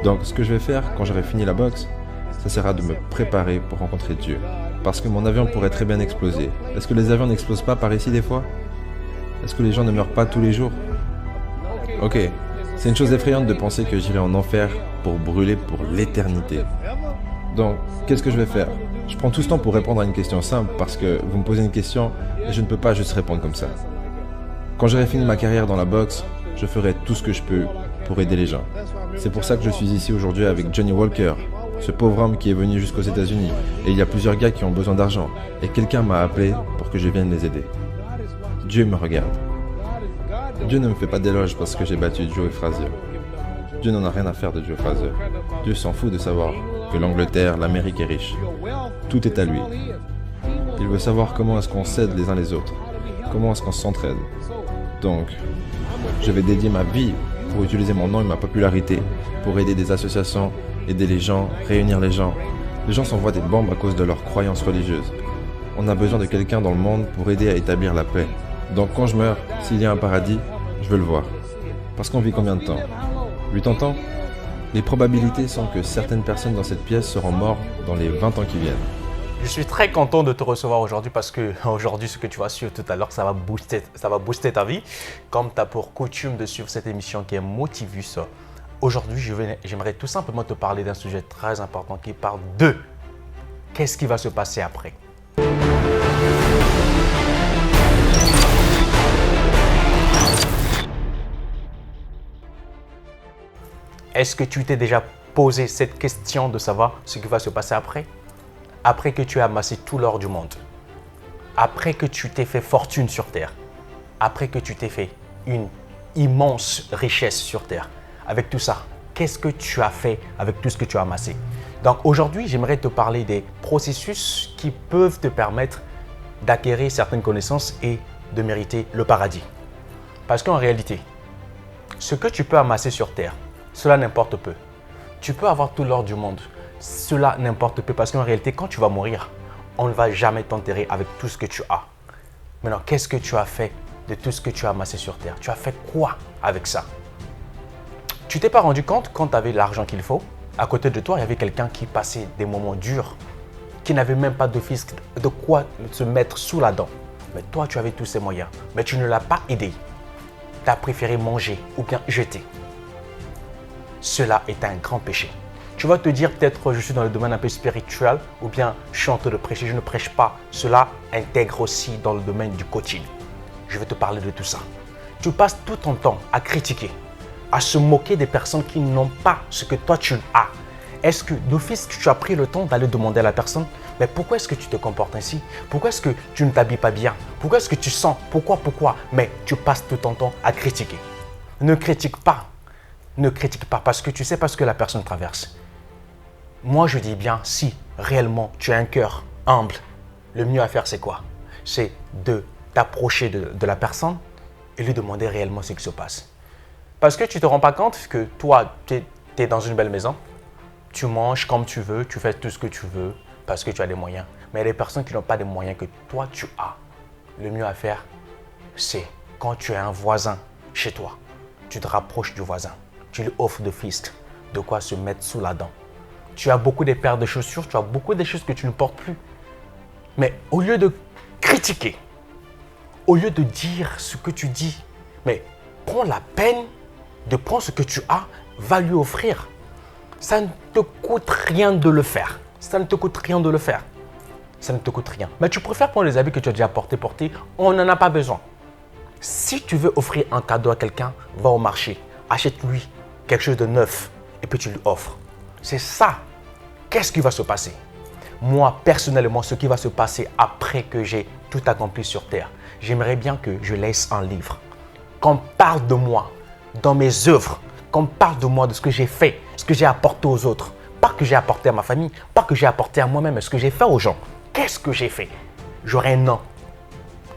Donc ce que je vais faire quand j'aurai fini la boxe, ça sera de me préparer pour rencontrer Dieu. Parce que mon avion pourrait très bien exploser. Est-ce que les avions n'explosent pas par ici des fois? Est-ce que les gens ne meurent pas tous les jours? Ok, c'est une chose effrayante de penser que j'irai en enfer pour brûler pour l'éternité. Donc, qu'est-ce que je vais faire? Je prends tout ce temps pour répondre à une question simple parce que vous me posez une question et je ne peux pas juste répondre comme ça. Quand j'aurai fini ma carrière dans la boxe, je ferai tout ce que je peux pour aider les gens. C'est pour ça que je suis ici aujourd'hui avec Johnny Walker, ce pauvre homme qui est venu jusqu'aux États-Unis. Et il y a plusieurs gars qui ont besoin d'argent. Et quelqu'un m'a appelé pour que je vienne les aider. Dieu me regarde. Dieu ne me fait pas d'éloge parce que j'ai battu Joe Frazier. Dieu n'en a rien à faire de Joe Frazier. Dieu s'en fout de savoir que l'Angleterre, l'Amérique est riche. Tout est à lui. Il veut savoir comment est-ce qu'on s'aide les uns les autres. Comment est-ce qu'on s'entraide. Donc, je vais dédier ma vie pour utiliser mon nom et ma popularité pour aider des associations, aider les gens, réunir les gens. Les gens s'envoient des bombes à cause de leurs croyances religieuses. On a besoin de quelqu'un dans le monde pour aider à établir la paix. Donc quand je meurs, s'il y a un paradis, je veux le voir. Parce qu'on vit combien de temps? 80 ans? Les probabilités sont que certaines personnes dans cette pièce seront mortes dans les 20 ans qui viennent. Je suis très content de te recevoir aujourd'hui parce que aujourd'hui, ce que tu vas suivre tout à l'heure, ça va booster ta vie. Comme tu as pour coutume de suivre cette émission qui est Motivus. Aujourd'hui, j'aimerais tout simplement te parler d'un sujet très important qui parle de qu'est-ce qui va se passer après. Est-ce que tu t'es déjà posé cette question de savoir ce qui va se passer après? Après que tu aies amassé tout l'or du monde, après que tu t'es fait fortune sur Terre, après que tu t'es fait une immense richesse sur Terre, avec tout ça, qu'est-ce que tu as fait avec tout ce que tu as amassé? Donc aujourd'hui, j'aimerais te parler des processus qui peuvent te permettre d'acquérir certaines connaissances et de mériter le paradis. Parce qu'en réalité, ce que tu peux amasser sur Terre, cela n'importe peu. Tu peux avoir tout l'or du monde. Cela n'importe peu parce qu'en réalité, quand tu vas mourir, on ne va jamais t'enterrer avec tout ce que tu as. Maintenant, qu'est-ce que tu as fait de tout ce que tu as amassé sur Terre? Tu as fait quoi avec ça? Tu t'es pas rendu compte quand tu avais l'argent qu'il faut? À côté de toi, il y avait quelqu'un qui passait des moments durs, qui n'avait même pas de fisc, de quoi se mettre sous la dent. Mais toi, tu avais tous ces moyens, mais tu ne l'as pas aidé. Tu as préféré manger ou bien jeter. Cela est un grand péché. Tu vas te dire peut-être je suis dans le domaine un peu spirituel ou bien je suis en train de prêcher, je ne prêche pas. Cela intègre aussi dans le domaine du coaching. Je vais te parler de tout ça. Tu passes tout ton temps à critiquer, à se moquer des personnes qui n'ont pas ce que toi tu as. Est-ce que d'office tu as pris le temps d'aller demander à la personne mais pourquoi est-ce que tu te comportes ainsi? Pourquoi est-ce que tu ne t'habilles pas bien? Pourquoi est-ce que tu sens? Pourquoi? Mais tu passes tout ton temps à critiquer. Ne critique pas. Ne critique pas parce que tu sais pas ce que la personne traverse. Moi, je dis bien, si réellement tu as un cœur humble, le mieux à faire, c'est quoi? C'est de t'approcher de la personne et lui demander réellement ce qui se passe. Parce que tu ne te rends pas compte que toi, tu es dans une belle maison, tu manges comme tu veux, tu fais tout ce que tu veux parce que tu as des moyens. Mais il y a des personnes qui n'ont pas les moyens que toi, tu as. Le mieux à faire, c'est quand tu as un voisin chez toi, tu te rapproches du voisin. Tu lui offres de fisc, de quoi se mettre sous la dent. Tu as beaucoup de paires de chaussures, tu as beaucoup de choses que tu ne portes plus. Mais au lieu de critiquer, au lieu de dire ce que tu dis, mais prends la peine de prendre ce que tu as, va lui offrir. Ça ne te coûte rien de le faire. Ça ne te coûte rien de le faire. Ça ne te coûte rien. Mais tu préfères prendre les habits que tu as déjà portés, on n'en a pas besoin. Si tu veux offrir un cadeau à quelqu'un, va au marché, achète-lui quelque chose de neuf et puis tu lui offres. C'est ça. Qu'est-ce qui va se passer? Moi, personnellement, ce qui va se passer après que j'ai tout accompli sur Terre, j'aimerais bien que je laisse un livre. Qu'on parle de moi dans mes œuvres, qu'on parle de moi, de ce que j'ai fait, ce que j'ai apporté aux autres. Pas que j'ai apporté à ma famille, pas que j'ai apporté à moi-même, mais ce que j'ai fait aux gens. Qu'est-ce que j'ai fait? J'aurai un nom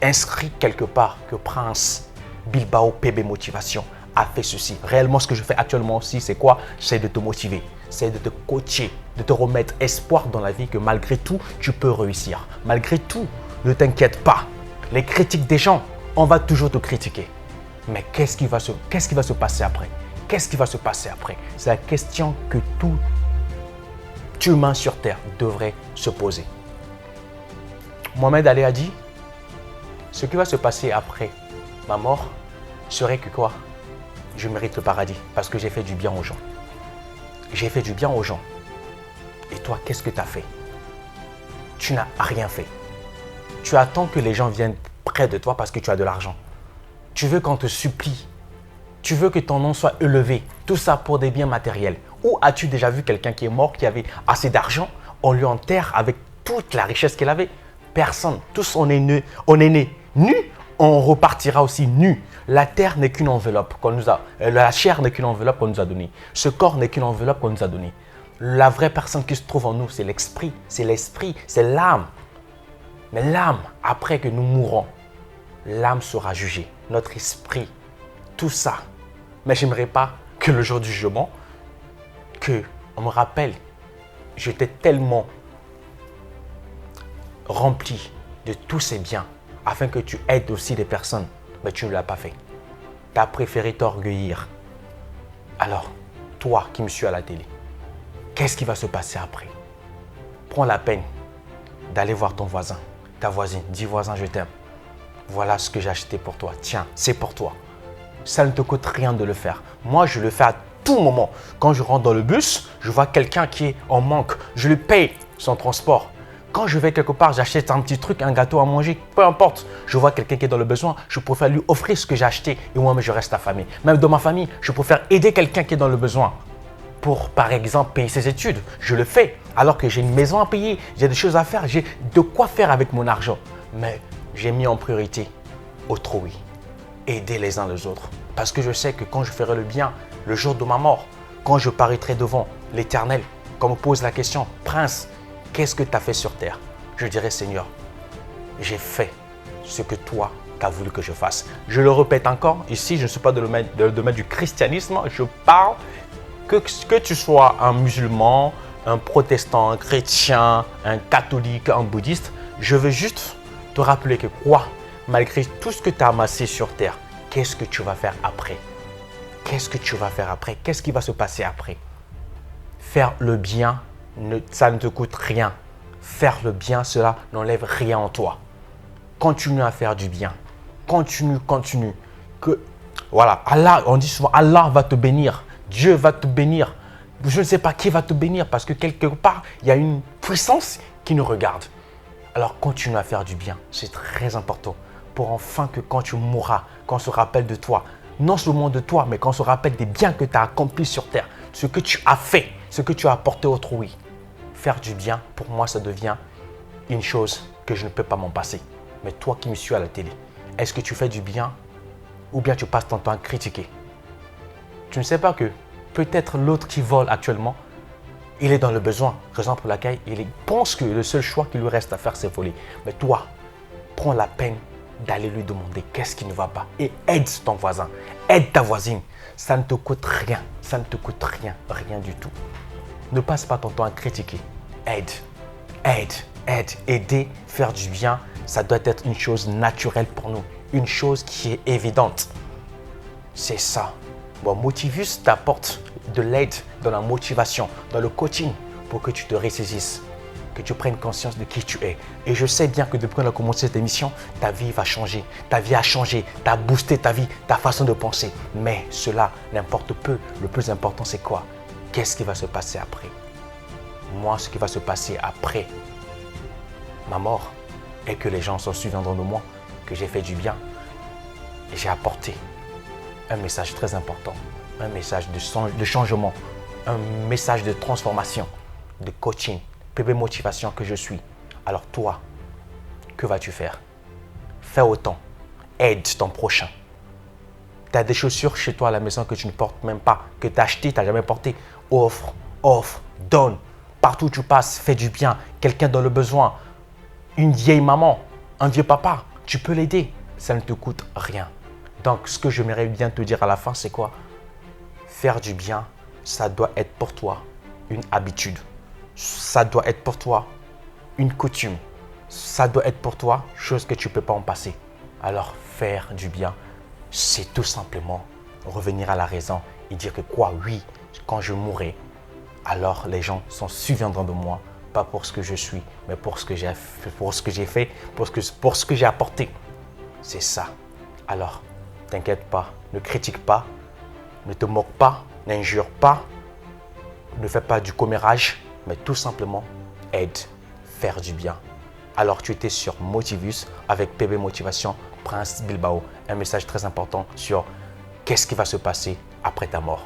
inscrit quelque part que Prince Bilbao PB Motivation a fait ceci. Réellement, ce que je fais actuellement aussi, c'est quoi? C'est de te motiver, c'est de te coacher, de te remettre espoir dans la vie que malgré tout, tu peux réussir. Malgré tout, ne t'inquiète pas. Les critiques des gens, on va toujours te critiquer. Mais qu'est-ce qui va se passer après? Qu'est-ce qui va se passer après? C'est la question que tout humain sur terre devrait se poser. Mohamed Ali a dit, ce qui va se passer après ma mort serait que quoi? Je mérite le paradis parce que j'ai fait du bien aux gens. J'ai fait du bien aux gens. Et toi, qu'est-ce que tu as fait? Tu n'as rien fait. Tu attends que les gens viennent près de toi parce que tu as de l'argent. Tu veux qu'on te supplie. Tu veux que ton nom soit élevé. Tout ça pour des biens matériels. Ou as-tu déjà vu quelqu'un qui est mort, qui avait assez d'argent, on lui enterre avec toute la richesse qu'il avait? Personne. Tous on est né nu, on repartira aussi nu. La terre n'est qu'une enveloppe qu'on nous a. La chair n'est qu'une enveloppe qu'on nous a donnée. Ce corps n'est qu'une enveloppe qu'on nous a donnée. La vraie personne qui se trouve en nous, c'est l'esprit, c'est l'âme. Mais l'âme, après que nous mourrons, l'âme sera jugée, notre esprit, tout ça. Mais j'aimerais pas que le jour du jugement, qu'on me rappelle, j'étais tellement rempli de tous ces biens afin que tu aides aussi des personnes, mais tu ne l'as pas fait. Tu as préféré t'orgueillir. Alors, toi qui me suis à la télé, qu'est-ce qui va se passer après? Prends la peine d'aller voir ton voisin, ta voisine. Dis voisin, je t'aime. Voilà ce que j'ai acheté pour toi. Tiens, c'est pour toi. Ça ne te coûte rien de le faire. Moi, je le fais à tout moment. Quand je rentre dans le bus, je vois quelqu'un qui est en manque. Je lui paye son transport. Quand je vais quelque part, j'achète un petit truc, un gâteau à manger, peu importe. Je vois quelqu'un qui est dans le besoin, je préfère lui offrir ce que j'ai acheté et moi-même je reste affamé. Même dans ma famille, je préfère aider quelqu'un qui est dans le besoin. Pour, par exemple, payer ses études. Je le fais alors que j'ai une maison à payer, j'ai des choses à faire, j'ai de quoi faire avec mon argent. Mais j'ai mis en priorité autrui, aider les uns les autres. Parce que je sais que quand je ferai le bien, le jour de ma mort, quand je paraîtrai devant l'Éternel, quand on me pose la question, Prince, qu'est-ce que tu as fait sur terre? Je dirai, Seigneur, j'ai fait ce que toi, tu as voulu que je fasse. Je le répète encore, ici, je ne suis pas dans le domaine du christianisme, je parle que tu sois un musulman, un protestant, un chrétien, un catholique, un bouddhiste. Je veux juste te rappeler que quoi, malgré tout ce que tu as amassé sur terre, qu'est-ce que tu vas faire après? Qu'est-ce que tu vas faire après? Qu'est-ce qui va se passer après? Faire le bien, ça ne te coûte rien. Faire le bien, cela n'enlève rien en toi. Continue à faire du bien. Continue. Voilà, Allah, on dit souvent, Allah va te bénir. Dieu va te bénir. Je ne sais pas qui va te bénir parce que quelque part, il y a une puissance qui nous regarde. Alors continue à faire du bien. C'est très important pour enfin que quand tu mourras, qu'on se rappelle de toi, non seulement de toi, mais qu'on se rappelle des biens que tu as accomplis sur terre, ce que tu as fait, ce que tu as apporté autrui. Faire du bien, pour moi, ça devient une chose que je ne peux pas m'en passer. Mais toi qui me suis à la télé, est-ce que tu fais du bien ou bien tu passes ton temps à critiquer? Tu ne sais pas que peut-être l'autre qui vole actuellement, il est dans le besoin, raison pour laquelle il pense que le seul choix qui lui reste à faire, c'est voler. Mais toi, prends la peine d'aller lui demander qu'est-ce qui ne va pas et aide ton voisin, aide ta voisine. Ça ne te coûte rien, rien du tout. Ne passe pas ton temps à critiquer. Aider, faire du bien, ça doit être une chose naturelle pour nous, une chose qui est évidente. C'est ça. Bon, Motivus t'apporte de l'aide dans la motivation, dans le coaching pour que tu te ressaisisses, que tu prennes conscience de qui tu es. Et je sais bien que depuis qu'on a commencé cette émission, ta vie va changer, ta vie a changé, tu as boosté ta vie, ta façon de penser. Mais cela n'importe peu. Le plus important, c'est quoi? Qu'est-ce qui va se passer après? Moi, ce qui va se passer après ma mort est que les gens s'en souviendront de moi, que j'ai fait du bien et j'ai apporté un message très important, un message de changement, un message de transformation, de coaching, bébé motivation que je suis. Alors toi, que vas-tu faire? Fais autant, aide ton prochain. Tu as des chaussures chez toi à la maison que tu ne portes même pas, que tu as achetées, tu n'as jamais porté. Offre, donne. Partout où tu passes, fais du bien. Quelqu'un dans le besoin, une vieille maman, un vieux papa, tu peux l'aider. Ça ne te coûte rien. Donc, ce que j'aimerais bien te dire à la fin, c'est quoi? Faire du bien, ça doit être pour toi une habitude. Ça doit être pour toi une coutume. Ça doit être pour toi chose que tu ne peux pas en passer. Alors, faire du bien, c'est tout simplement revenir à la raison et dire que quoi, oui, quand je mourrai, alors les gens s'en souviendront de moi, pas pour ce que je suis, mais pour ce que j'ai fait, pour ce que j'ai apporté. C'est ça. Alors, t'inquiète pas, ne critique pas, ne te moque pas, n'injure pas, ne fais pas du commérage, mais tout simplement aide, faire du bien. Alors tu étais sur Motivus avec PB Motivation, Prince Bilbao. Un message très important sur qu'est-ce qui va se passer après ta mort.